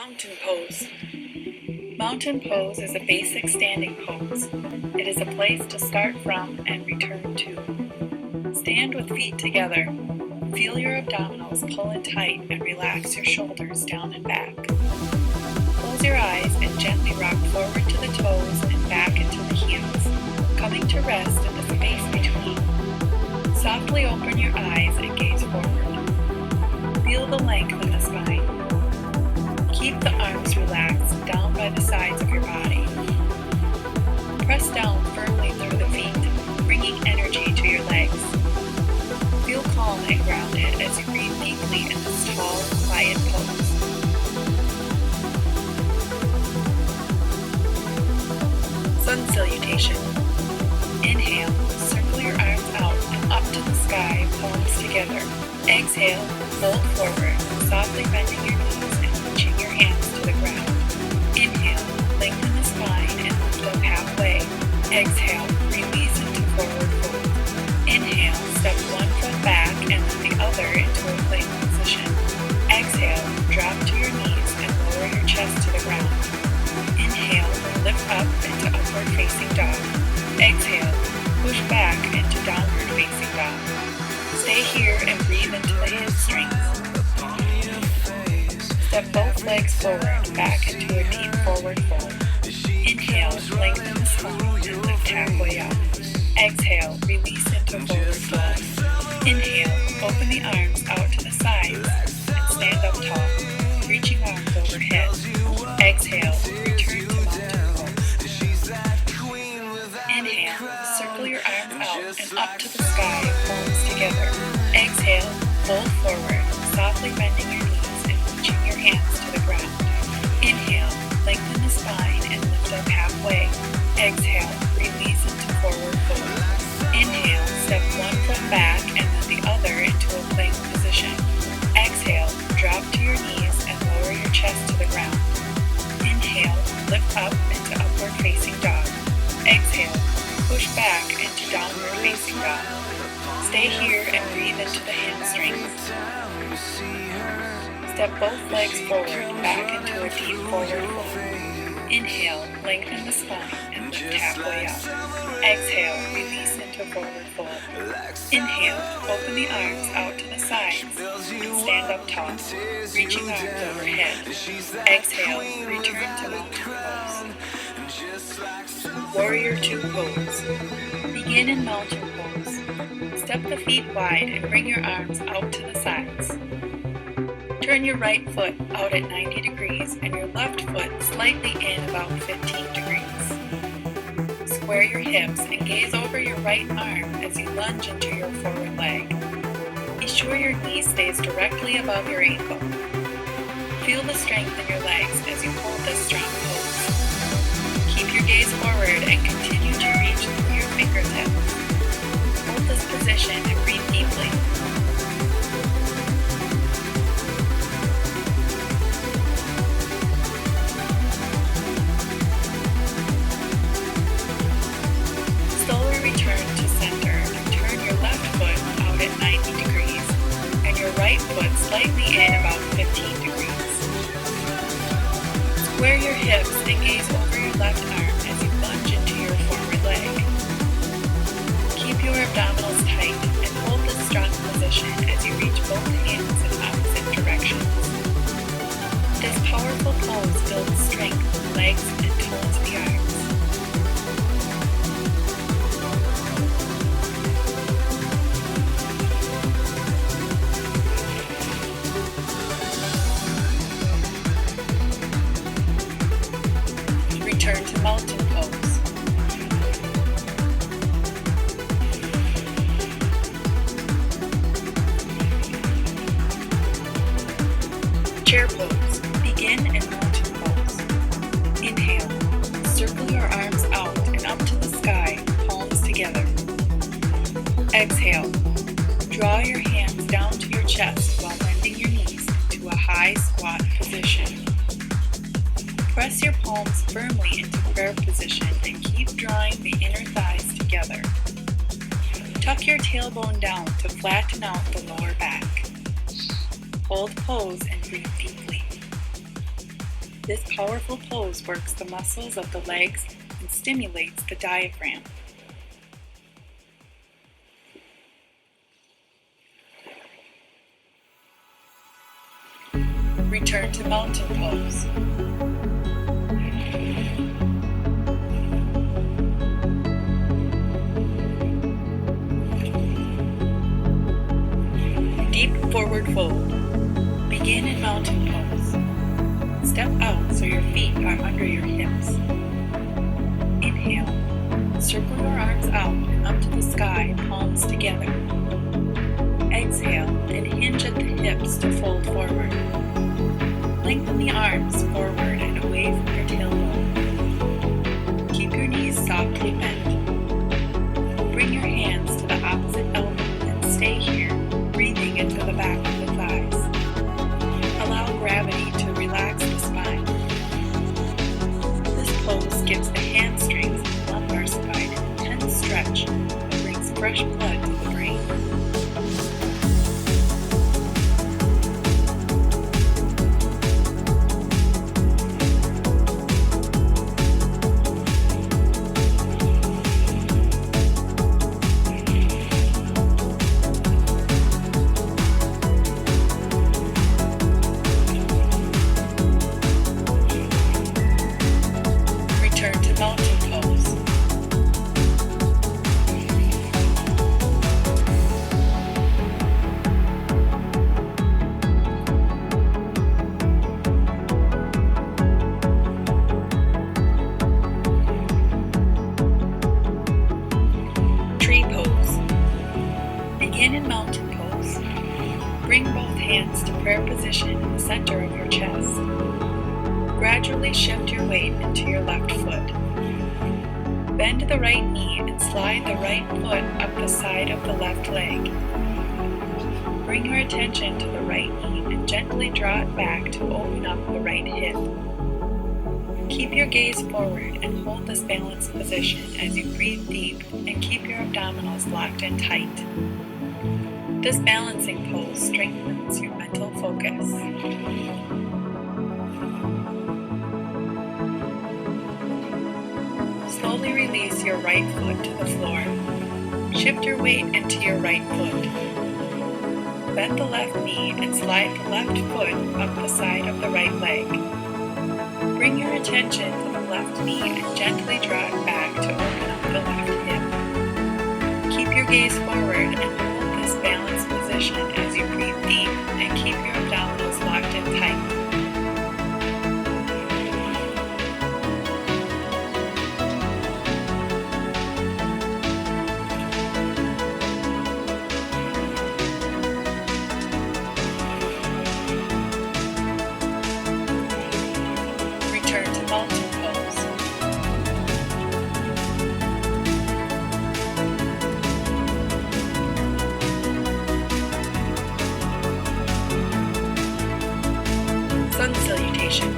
Mountain pose. Mountain pose is a basic standing pose. It is a place to start from and return to. Stand with feet together. Feel your abdominals pull in tight and relax your shoulders down and back. Close your eyes and gently rock forward to the toes and back into the heels, coming to rest in the space between. Softly open your eyes and gaze forward. Feel the length in the spine. Keep the arms relaxed down by the sides of your body. Press down firmly through the feet, bringing energy to your legs. Feel calm and grounded as you breathe deeply in this tall, quiet pose. Sun salutation. Inhale, circle your arms out and up to the sky, palms together. Exhale, fold forward, softly bending your knees and reaching your hands to the ground. Inhale, lengthen the spine and lift up halfway. Exhale, release into forward fold. Inhale, step one foot back and then the other into a plank position. Exhale, drop to your knees and lower your chest to the ground. Inhale, lift up into upward facing dog. Exhale, push back into downward facing dog. Stay here and breathe into the hamstrings. Step both legs forward, back into a deep forward fold. Inhale, lengthen the spine and lift halfway up. Exhale, release into forward fold. Inhale, open the arms out to the sides and stand up tall, reaching arms overhead. Exhale, return to mountain pose. Inhale, circle your arms out and up to the sky, palms together. Exhale, fold forward, softly bending your knees and reaching your hands to the ground. Inhale, lengthen the spine and lift up halfway. Exhale, release into forward fold. Inhale, step one foot back and then the other into a plank position. Exhale, drop to your knees and lower your chest to the ground. Inhale, lift up into upward facing dog. Exhale, push back into downward facing dog. Stay here and breathe into the hamstrings. Step both legs forward, back into a deep forward fold. Inhale, lengthen the spine and lift halfway up. Exhale, release into forward fold. Inhale, open the arms out to the sides and stand up tall, reaching arms overhead. Exhale, return to mountain pose. Warrior Two pose. Begin in mountain pose. Step the feet wide and bring your arms out to the sides. Turn your right foot out at 90 degrees and your left foot slightly in about 15 degrees. Square your hips and gaze over your right arm as you lunge into your forward leg. Be sure your knee stays directly above your ankle. Feel the strength in your legs as you hold this strong pose. Keep your gaze forward and continue to reach through your fingertips. Hold this position and breathe deeply. Slowly return to center and turn your left foot out at 90 degrees and your right foot slightly in about 15 degrees. Square your hips and gaze over your left arm as you lunge into your forward leg. Keep your abdominals tight and hold this strong position as you reach both hands in opposite directions. This powerful pose builds strength in the legs and tones the arms. Return to mountain pose. Chair pose. Begin in mountain pose. Inhale. Circle your arms out and up to the sky, palms together. Exhale. Draw your hands down to your chest while bending your knees into a high squat position. Press your palms firmly into prayer position and keep drawing the inner thighs together. Tuck your tailbone down to flatten out the lower back. Hold pose and breathe deeply. This powerful pose works the muscles of the legs and stimulates the diaphragm. Return to mountain pose. Deep forward fold. Begin in mountain pose. Step out so your feet are under your hips. Inhale. Circle your arms out and up to the sky, palms together. Exhale and hinge at the hips to fold forward. Lengthen the arms forward and away from your tailbone. Keep your knees softly bent. Bring your hands to the opposite elbow and stay here, breathing into the back of the thighs. Allow gravity to relax the spine. This pose gives the hamstrings and lumbar spine an intense stretch and brings fresh blood to the brain. Mountain pose. Tree pose. Begin in mountain pose. Bring both hands to prayer position in the center of your chest. Gradually shift your weight into your left foot. Bend the right knee and slide the right foot up the side of the left leg. Bring your attention to the right knee and gently draw it back to open up the right hip. Keep your gaze forward and hold this balanced position as you breathe deep and keep your abdominals locked in tight. This balancing pose strengthens your mental focus. Slowly release your right foot to the floor. Shift your weight into your right foot. Bend the left knee and slide the left foot up the side of the right leg. Bring your attention to the left knee and gently draw it back to open up the left hip. Keep your gaze forward and hold this balanced position as you breathe deep and keep your abdominals locked in tight. Mountain pose. Sun salutation.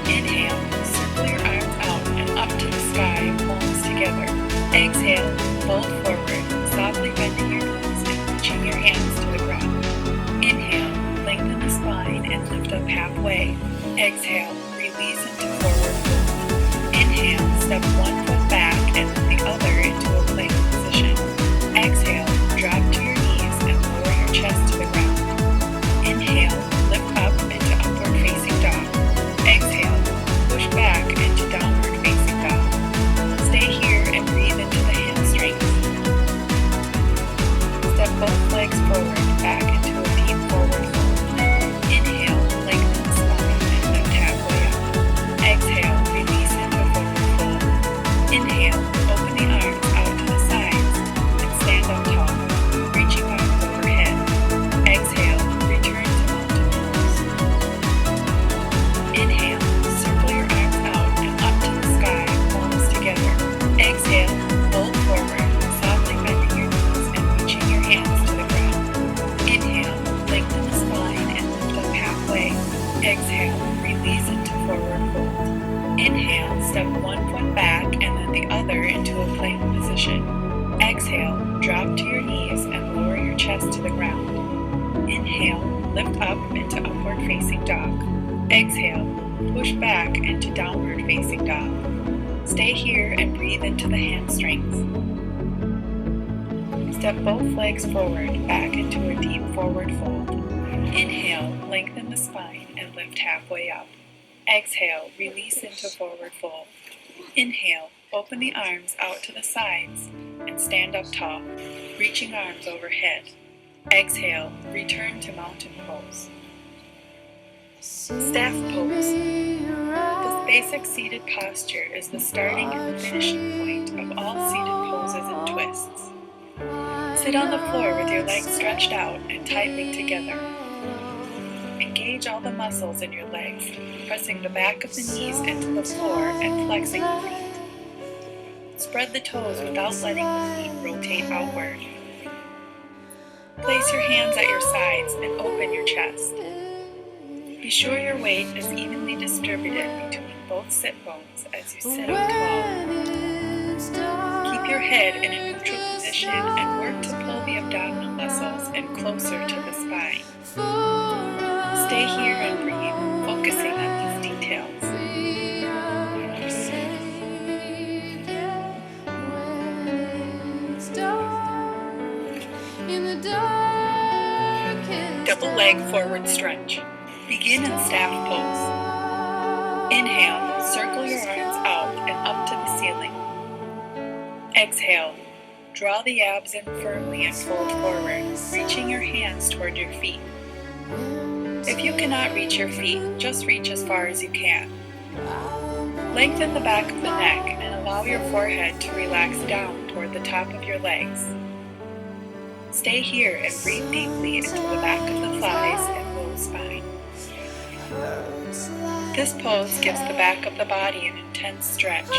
Inhale, circle your arms out and up to the sky, palms together. Exhale, fold forward, softly bending your knees and reaching your hands to the ground. Inhale, lengthen the spine and lift up halfway. Exhale, release into forward fold. Inhale, step one foot back and the other into a plank position. Exhale, drop to your knees and lower your chest to the ground. Inhale, lift up into upward facing dog. Exhale, push back into downward facing dog. Stay here and breathe into the hamstrings. Step both legs forward, back into a deep forward fold. Inhale, lengthen the spine and lift halfway up. Exhale, release into forward fold. Inhale, open the arms out to the sides and stand up tall, reaching up overhead. Exhale, return to mountain pose. Inhale, circle your arms out and up to the sky, palms together. Exhale, fold forward, softly bending your knees and reaching your hands to the ground. Inhale, lengthen the spine and lift up halfway. Exhale, release into forward fold. Inhale, step one foot back and then the other into a plank position. Exhale, drop to your knees and lower your chest to the ground. Inhale, lift up into upward facing dog. Exhale, push back into downward facing dog. Stay here and breathe into the hamstrings. Step both legs forward, back into a deep forward fold. Inhale, lengthen the spine and lift halfway up. Exhale, release into forward fold. Inhale, open the arms out to the sides and stand up tall, reaching arms overhead. Exhale, return to mountain pose. Staff pose. This basic seated posture is the starting and finishing point of all seated poses and twists. Sit on the floor with your legs stretched out and tightly together. Engage all the muscles in your legs, pressing the back of the knees into the floor and flexing the feet. Spread the toes without letting the feet rotate outward. Place your hands at your sides and open your chest. Be sure your weight is evenly distributed between both sit bones as you sit up tall. Keep your head in a neutral position and work to pull the abdominal muscles in closer to the spine. Stay here and breathe, focusing on these details. Double leg forward stretch. Begin in staff pose. Inhale, circle your arms out and up to the ceiling. Exhale, draw the abs in firmly and fold forward, reaching your hands toward your feet. If you cannot reach your feet, just reach as far as you can. Lengthen the back of the neck and allow your forehead to relax down toward the top of your legs. Stay here and breathe deeply into the back of the thighs and low spine. This pose gives the back of the body an intense stretch.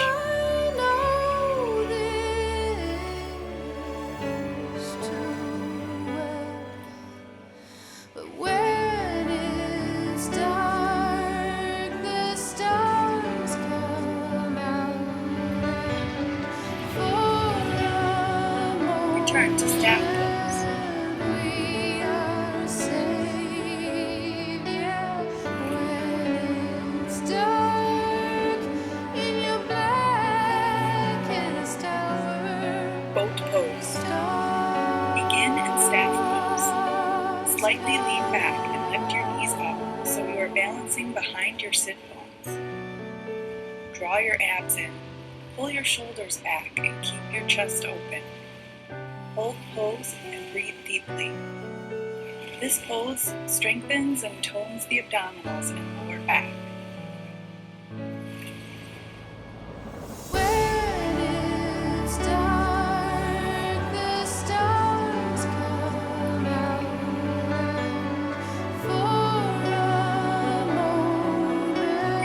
Return to staff pose. Boat pose. Begin in staff pose. Slightly lean back and lift your knees up so you are balancing behind your sit bones. Draw your abs in, pull your shoulders back and keep your chest open. Hold pose and breathe deeply. This pose strengthens and tones the abdominals and lower back.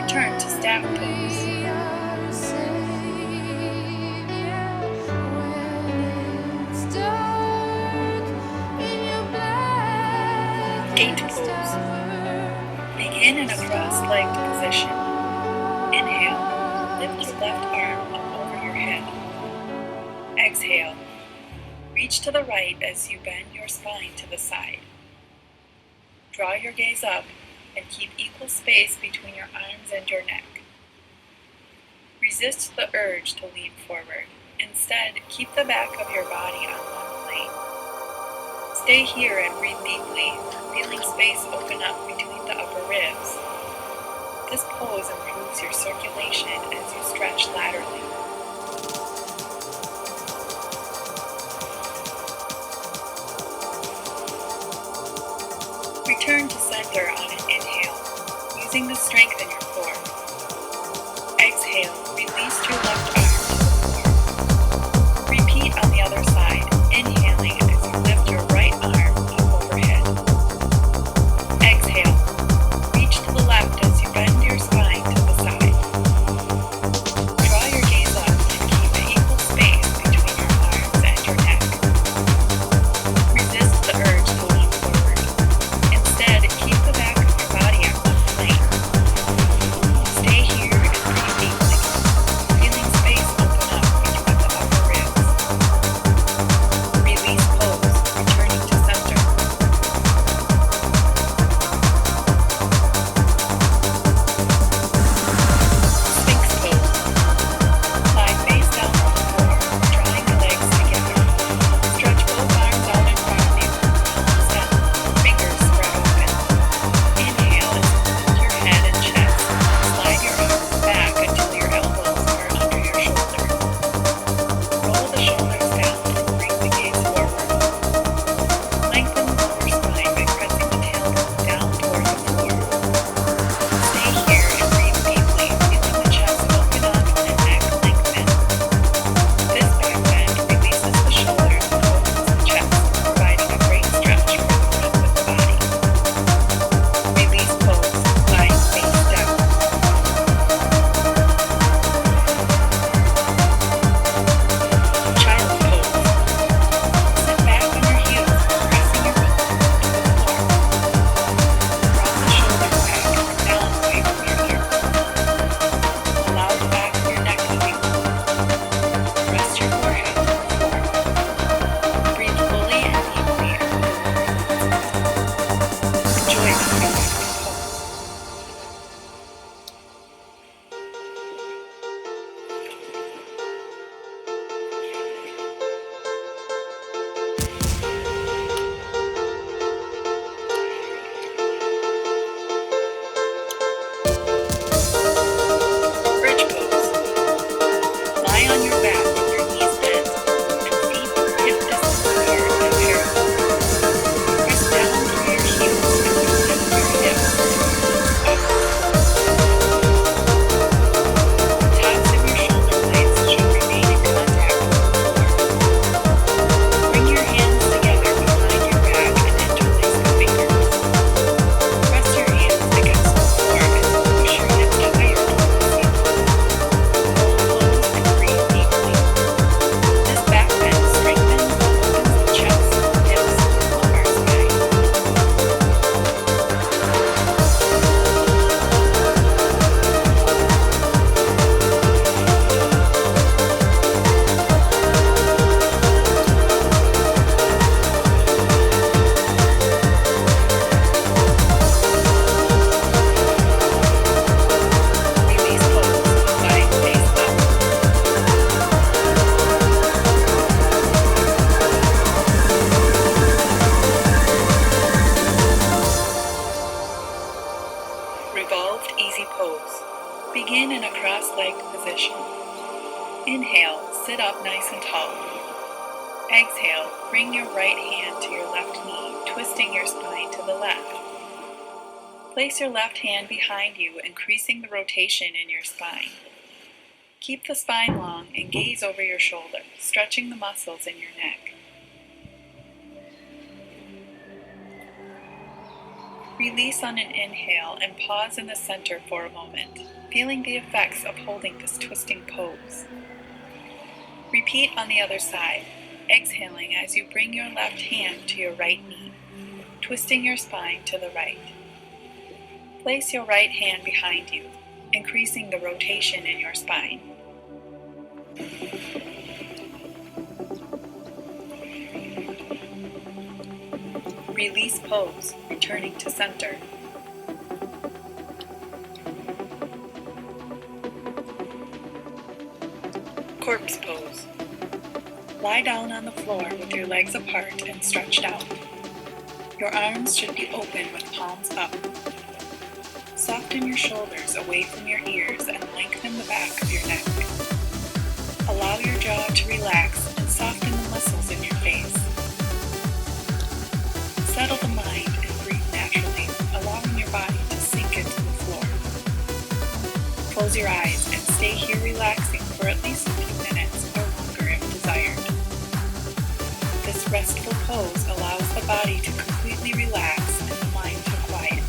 Return to staff pose. Gate pose. Begin in a cross-legged position. Inhale, lift your left arm up over your head. Exhale, reach to the right as you bend your spine to the side. Draw your gaze up and keep equal space between your arms and your neck. Resist the urge to lean forward. Instead, keep the back of your body on one plane. Stay here and breathe deeply, feeling space open up between the upper ribs. This pose improves your circulation as you stretch laterally. Return to center on an inhale, using the strength in your core. Exhale, release your left arm to the floor. Repeat on the other side, inhaling as you lift your right arm up overhead. Exhale, reach to the left as you bend your spine to the side. Draw your gaze up and keep equal space between your arms and your neck. Resist the urge to lean forward. Instead, keep the back of your body on one plane. Stay here and breathe deeply, feeling space open up between the upper ribs. pose. Begin in a cross-legged position. Inhale, sit up nice and tall. Exhale, bring your right hand to your left knee, twisting your spine to the left. Place your left hand behind you, increasing the rotation in your spine. Keep the spine long and gaze over your shoulder, stretching the muscles in your neck. Release on an inhale and pause in the center for a moment, feeling the effects of holding this twisting pose. Repeat on the other side, exhaling as you bring your left hand to your right knee, twisting your spine to the right. Place your right hand behind you, increasing the rotation in your spine. Release pose, returning to center. Corpse pose. Lie down on the floor with your legs apart and stretched out. Your arms should be open with palms up. Soften your shoulders away from your ears and lengthen the back of your neck. Allow your jaw to relax and soften the muscles in your face. Settle the mind and breathe naturally, allowing your body to sink into the floor. Close your eyes and stay here relaxing for at least a few minutes or longer if desired. This restful pose allows the body to completely relax and the mind to quiet.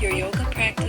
Your yoga practice